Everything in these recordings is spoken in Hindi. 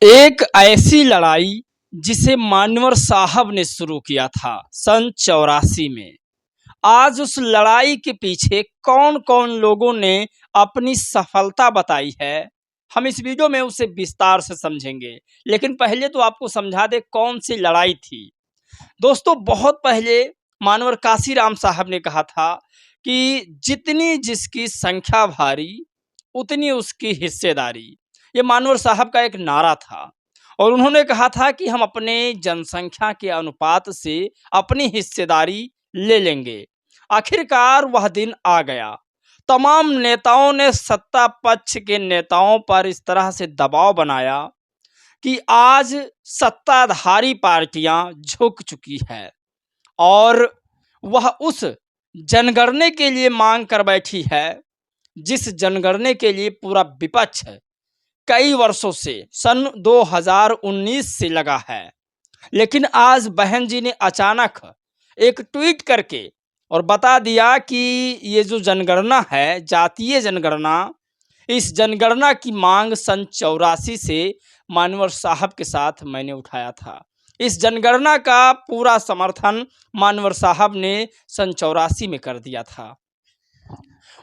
एक ऐसी लड़ाई जिसे मानवर साहब ने शुरू किया था सन 84 में। आज उस लड़ाई के पीछे कौन कौन लोगों ने अपनी सफलता बताई है, हम इस वीडियो में उसे विस्तार से समझेंगे। लेकिन पहले तो आपको समझा दे कौन सी लड़ाई थी। दोस्तों, बहुत पहले मानवर काशीराम साहब ने कहा था कि जितनी जिसकी संख्या भारी उतनी उसकी हिस्सेदारी। ये मानवर साहब का एक नारा था और उन्होंने कहा था कि हम अपने जनसंख्या के अनुपात से अपनी हिस्सेदारी ले लेंगे। आखिरकार वह दिन आ गया। तमाम नेताओं ने सत्ता पक्ष के नेताओं पर इस तरह से दबाव बनाया कि आज सत्ताधारी पार्टियां झुक चुकी है और वह उस जनगणने के लिए मांग कर बैठी है जिस जनगणने के लिए पूरा विपक्ष कई वर्षों से सन 2019 से लगा है। लेकिन आज बहन जी ने अचानक एक ट्वीट करके और बता दिया कि ये जो जनगणना है, जातीय जनगणना, इस जनगणना की मांग सन 84 से मानवर साहब के साथ मैंने उठाया था। इस जनगणना का पूरा समर्थन मानवर साहब ने सन 84 में कर दिया था।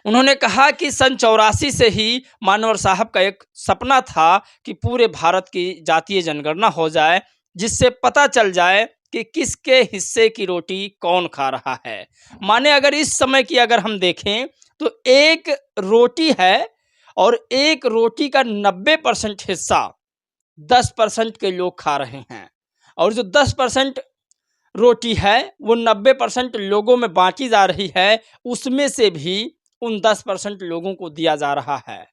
उन्होंने कहा कि सन 84 से ही मानवर साहब का एक सपना था कि पूरे भारत की जातीय जनगणना हो जाए, जिससे पता चल जाए कि किसके हिस्से की रोटी कौन खा रहा है। माने अगर इस समय की अगर हम देखें तो एक रोटी है और एक रोटी का 90% हिस्सा 10% के लोग खा रहे हैं और जो 10% रोटी है वो 90% लोगों में बांटी जा रही है, उसमें से भी उन 10% लोगों को दिया जा रहा है।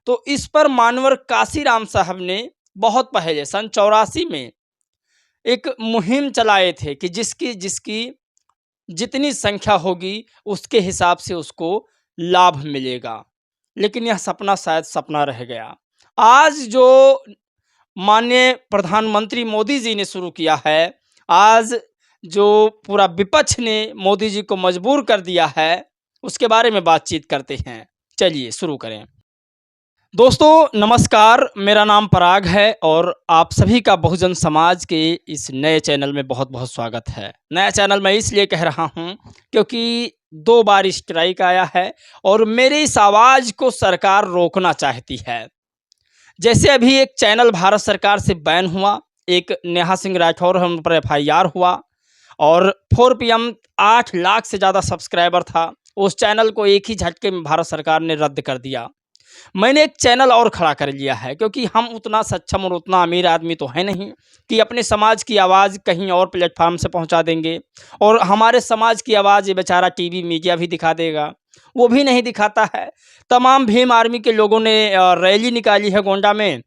तो इस पर मानवर काशीराम साहब ने बहुत पहले सन 84 में एक मुहिम चलाए थे कि जिसकी जिसकी जितनी संख्या होगी उसके हिसाब से उसको लाभ मिलेगा। लेकिन यह सपना शायद सपना रह गया। आज जो माननीय प्रधानमंत्री मोदी जी ने शुरू किया है, आज जो पूरा विपक्ष ने मोदी जी को मजबूर कर दिया है, उसके बारे में बातचीत करते हैं। चलिए शुरू करें। दोस्तों नमस्कार, मेरा नाम पराग है और आप सभी का बहुजन समाज के इस नए चैनल में बहुत बहुत स्वागत है। नया चैनल मैं इसलिए कह रहा हूं क्योंकि 2 बार स्ट्राइक आया है और मेरी इस आवाज़ को सरकार रोकना चाहती है। जैसे अभी एक चैनल भारत सरकार से बैन हुआ, एक नेहा सिंह राठौर हम पर FIR हुआ और 4PM 8 लाख से ज़्यादा सब्सक्राइबर था, उस चैनल को एक ही झटके में भारत सरकार ने रद्द कर दिया। मैंने एक चैनल और खड़ा कर लिया है क्योंकि हम उतना सक्षम और उतना अमीर आदमी तो है नहीं कि अपने समाज की आवाज़ कहीं और प्लेटफार्म से पहुंचा देंगे। और हमारे समाज की आवाज़ ये बेचारा टीवी मीडिया भी दिखा देगा, वो भी नहीं दिखाता है। तमाम भीम आर्मी के लोगों ने रैली निकाली है गोंडा में,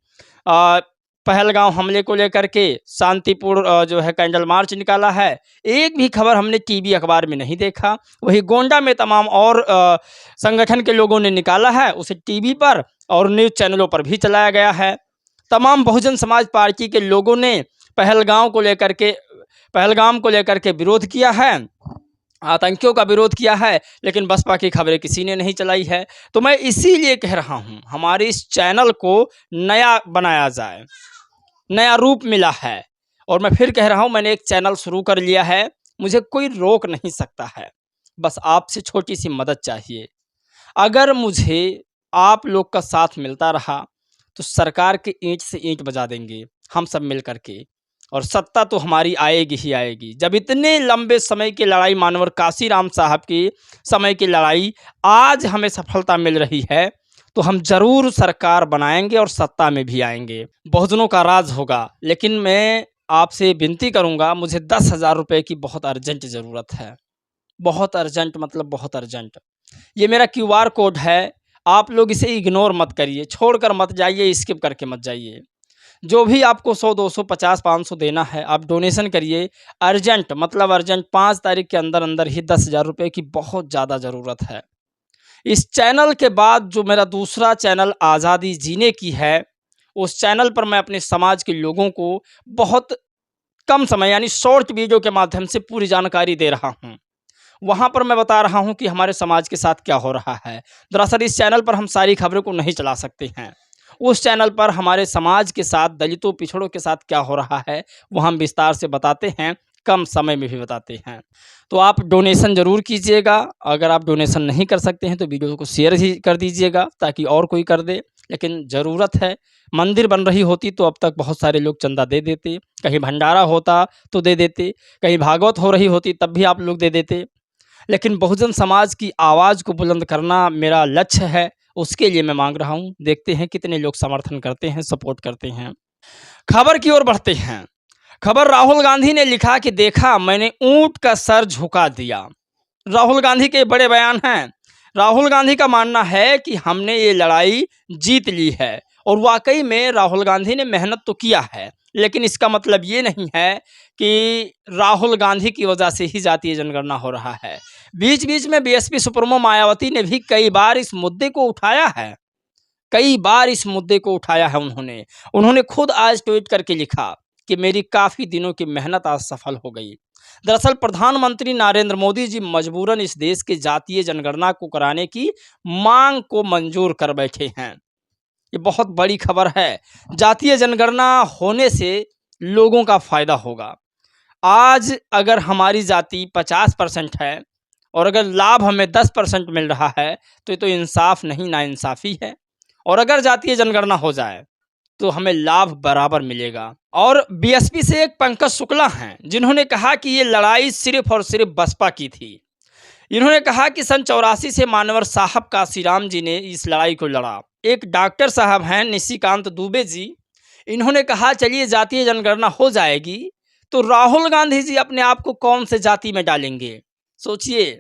पहलगांव हमले को लेकर के शांतिपूर्ण जो है कैंडल मार्च निकाला है। एक भी खबर हमने टीवी अखबार में नहीं देखा। वही गोंडा में तमाम और संगठन के लोगों ने निकाला है, उसे टीवी पर और न्यूज़ चैनलों पर भी चलाया गया है। तमाम बहुजन समाज पार्टी के लोगों ने पहलगाम को लेकर के विरोध किया है, आतंकियों का विरोध किया है, लेकिन बसपा की खबरें किसी ने नहीं चलाई है। तो मैं इसीलिए कह रहा हूँ हमारे इस चैनल को नया बनाया जाए, नया रूप मिला है। और मैं फिर कह रहा हूँ मैंने एक चैनल शुरू कर लिया है, मुझे कोई रोक नहीं सकता है। बस आपसे छोटी सी मदद चाहिए। अगर मुझे आप लोग का साथ मिलता रहा तो सरकार के ईंट से ईंट बजा देंगे हम सब मिल करके, और सत्ता तो हमारी आएगी ही आएगी। जब इतने लंबे समय की लड़ाई, मानवर काशीराम साहब की समय की लड़ाई, आज हमें सफलता मिल रही है तो हम जरूर सरकार बनाएंगे और सत्ता में भी आएंगे। बहुजनों का राज होगा। लेकिन मैं आपसे विनती करूंगा, मुझे 10,000 रुपये की बहुत अर्जेंट ज़रूरत है। बहुत अर्जेंट मतलब बहुत अर्जेंट। ये मेरा QR कोड है, आप लोग इसे इग्नोर मत करिए, छोड़कर मत जाइए, स्किप करके मत जाइए। जो भी आपको 100, 200, 50, 500 देना है आप डोनेशन करिए। अर्जेंट मतलब अर्जेंट, 5 तारीख के अंदर अंदर ही 10,000 रुपये की बहुत ज़्यादा ज़रूरत है। इस चैनल के बाद जो मेरा दूसरा चैनल आज़ादी जीने की है, उस चैनल पर मैं अपने समाज के लोगों को बहुत कम समय यानी शॉर्ट वीडियो के माध्यम से पूरी जानकारी दे रहा हूँ। वहाँ पर मैं बता रहा हूँ कि हमारे समाज के साथ क्या हो रहा है। दरअसल इस चैनल पर हम सारी खबरों को नहीं चला सकते हैं, उस चैनल पर हमारे समाज के साथ, दलितों पिछड़ों के साथ क्या हो रहा है वो हम विस्तार से बताते हैं, कम समय में भी बताते हैं। तो आप डोनेशन ज़रूर कीजिएगा। अगर आप डोनेशन नहीं कर सकते हैं तो वीडियो को शेयर ही कर दीजिएगा ताकि और कोई कर दे। लेकिन ज़रूरत है, मंदिर बन रही होती तो अब तक बहुत सारे लोग चंदा दे देते, कहीं भंडारा होता तो दे देते, कहीं भागवत हो रही होती तब भी आप लोग दे देते। लेकिन बहुजन समाज की आवाज़ को बुलंद करना मेरा लक्ष्य है, उसके लिए मैं मांग रहा हूँ। देखते हैं कितने लोग समर्थन करते हैं, सपोर्ट करते हैं। खबर की ओर बढ़ते हैं। खबर राहुल गांधी ने लिखा कि देखा मैंने ऊंट का सर झुका दिया। राहुल गांधी के बड़े बयान हैं। राहुल गांधी का मानना है कि हमने ये लड़ाई जीत ली है और वाकई में राहुल गांधी ने मेहनत तो किया है, लेकिन इसका मतलब ये नहीं है कि राहुल गांधी की वजह से ही जातीय जनगणना हो रहा है। बीच बीच में बीएसपी सुप्रीमो मायावती ने भी कई बार इस मुद्दे को उठाया है, कई बार इस मुद्दे को उठाया है उन्होंने खुद आज ट्वीट करके लिखा कि मेरी काफ़ी दिनों की मेहनत आज सफल हो गई। दरअसल प्रधानमंत्री नरेंद्र मोदी जी मजबूरन इस देश के जातीय जनगणना को कराने की मांग को मंजूर कर बैठे हैं। ये बहुत बड़ी खबर है। जातीय जनगणना होने से लोगों का फायदा होगा। आज अगर हमारी जाति 50% है और अगर लाभ हमें 10% मिल रहा है तो ये तो इंसाफ नहीं, नाइंसाफ़ी है। और अगर जातीय जनगणना हो जाए तो हमें लाभ बराबर मिलेगा। और बीएसपी से एक पंकज शुक्ला हैं जिन्होंने कहा कि ये लड़ाई सिर्फ और सिर्फ बसपा की थी। इन्होंने कहा कि सन 84 से मानवर साहब काशीराम जी ने इस लड़ाई को लड़ा। एक डॉक्टर साहब हैं निशिकांत दुबे जी, इन्होंने कहा चलिए जातीय जनगणना हो जाएगी तो राहुल गांधी जी अपने आप को कौन से जाति में डालेंगे। सोचिए,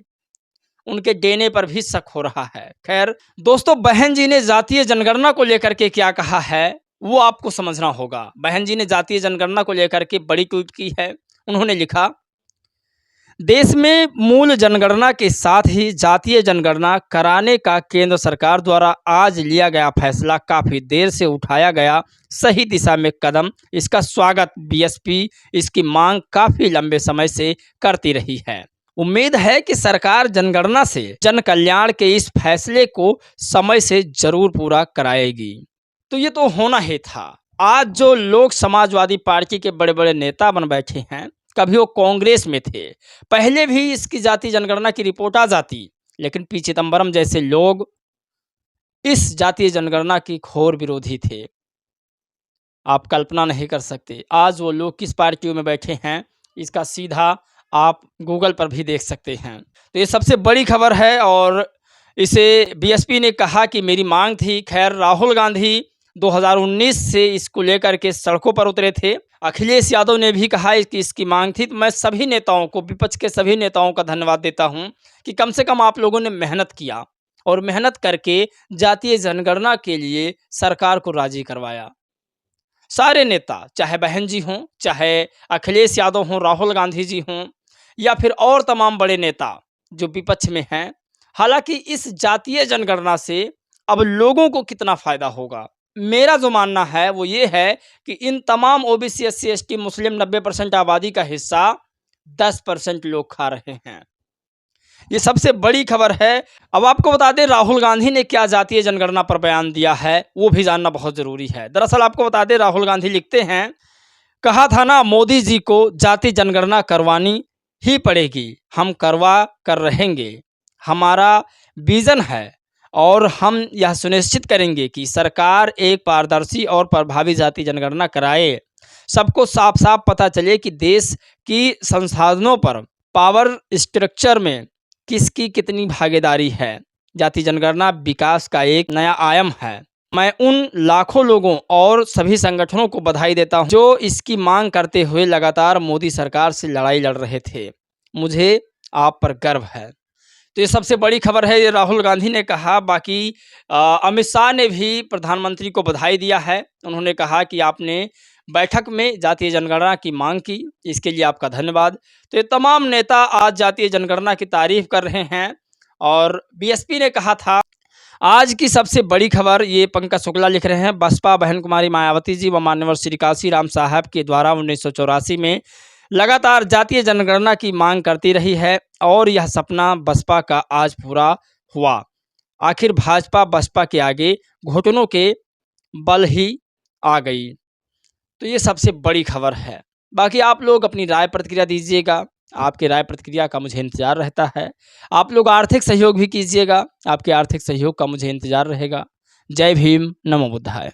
उनके देने पर भी शक हो रहा है। खैर दोस्तों, बहन जी ने जातीय जनगणना को लेकर के क्या कहा है वो आपको समझना होगा। बहन जी ने जातीय जनगणना को लेकर के बड़ी ट्वीट की है। उन्होंने लिखा, देश में मूल जनगणना के साथ ही जातीय जनगणना कराने का केंद्र सरकार द्वारा आज लिया गया फैसला काफ़ी देर से उठाया गया सही दिशा में कदम। इसका स्वागत बीएसपी इसकी मांग काफ़ी लंबे समय से करती रही है। उम्मीद है कि सरकार जनगणना से जन कल्याण के इस फैसले को समय से जरूर पूरा कराएगी। तो ये तो होना ही था। आज जो लोग समाजवादी पार्टी के बड़े बड़े नेता बन बैठे हैं, कभी वो कांग्रेस में थे, पहले भी इसकी जातीय जनगणना की रिपोर्ट आ जाती, लेकिन पी चिदम्बरम जैसे लोग इस जातीय जनगणना की घोर विरोधी थे। आप कल्पना नहीं कर सकते आज वो लोग किस पार्टियों में बैठे हैं, इसका सीधा आप गूगल पर भी देख सकते हैं। तो ये सबसे बड़ी खबर है और इसे बीएसपी ने कहा कि मेरी मांग थी। खैर राहुल गांधी 2019 से इसको लेकर के सड़कों पर उतरे थे। अखिलेश यादव ने भी कहा कि इसकी मांग थी। तो मैं सभी नेताओं को, विपक्ष के सभी नेताओं का धन्यवाद देता हूं कि कम से कम आप लोगों ने मेहनत किया और मेहनत करके जातीय जनगणना के लिए सरकार को राजी करवाया। सारे नेता, चाहे बहन जी हों, चाहे अखिलेश यादव हों, राहुल गांधी जी हों या फिर और तमाम बड़े नेता जो विपक्ष में हैं, हालांकि इस जातीय जनगणना से अब लोगों को कितना फ़ायदा होगा, मेरा जो मानना है वो ये है कि इन तमाम ओबीसी, एससी, एसटी, मुस्लिम 90% आबादी का हिस्सा 10% लोग खा रहे हैं। ये सबसे बड़ी खबर है। अब आपको बता दें राहुल गांधी ने क्या जातीय जनगणना पर बयान दिया है, वो भी जानना बहुत ज़रूरी है। दरअसल आपको बता दें राहुल गांधी लिखते हैं, कहा था ना मोदी जी को जातीय जनगणना करवानी ही पड़ेगी, हम करवा कर रहेंगे। हमारा विज़न है और हम यह सुनिश्चित करेंगे कि सरकार एक पारदर्शी और प्रभावी जातीय जनगणना कराए। सबको साफ साफ पता चले कि देश की संसाधनों पर, पावर स्ट्रक्चर में किसकी कितनी भागीदारी है। जातीय जनगणना विकास का एक नया आयाम है। मैं उन लाखों लोगों और सभी संगठनों को बधाई देता हूं जो इसकी मांग करते हुए लगातार मोदी सरकार से लड़ाई लड़ रहे थे। मुझे आप पर गर्व है। तो ये सबसे बड़ी खबर है, ये राहुल गांधी ने कहा। बाकी अमित शाह ने भी प्रधानमंत्री को बधाई दिया है। उन्होंने कहा कि आपने बैठक में जातीय जनगणना की मांग की, इसके लिए आपका धन्यवाद। तो ये तमाम नेता आज जातीय जनगणना की तारीफ कर रहे हैं। और बीएसपी ने कहा था, आज की सबसे बड़ी खबर, ये पंकज शुक्ला लिख रहे हैं, बसपा बहन कुमारी मायावती जी व मान्यवर श्री काशीराम साहब के द्वारा 1984 में लगातार जातीय जनगणना की मांग करती रही है और यह सपना बसपा का आज पूरा हुआ। आखिर भाजपा बसपा के आगे घुटनों के बल ही आ गई। तो ये सबसे बड़ी खबर है। बाकी आप लोग अपनी राय प्रतिक्रिया दीजिएगा। आपके राय प्रतिक्रिया का मुझे इंतज़ार रहता है। आप लोग आर्थिक सहयोग भी कीजिएगा। आपके आर्थिक सहयोग का मुझे इंतज़ार रहेगा। जय भीम, नमो बुद्धाय।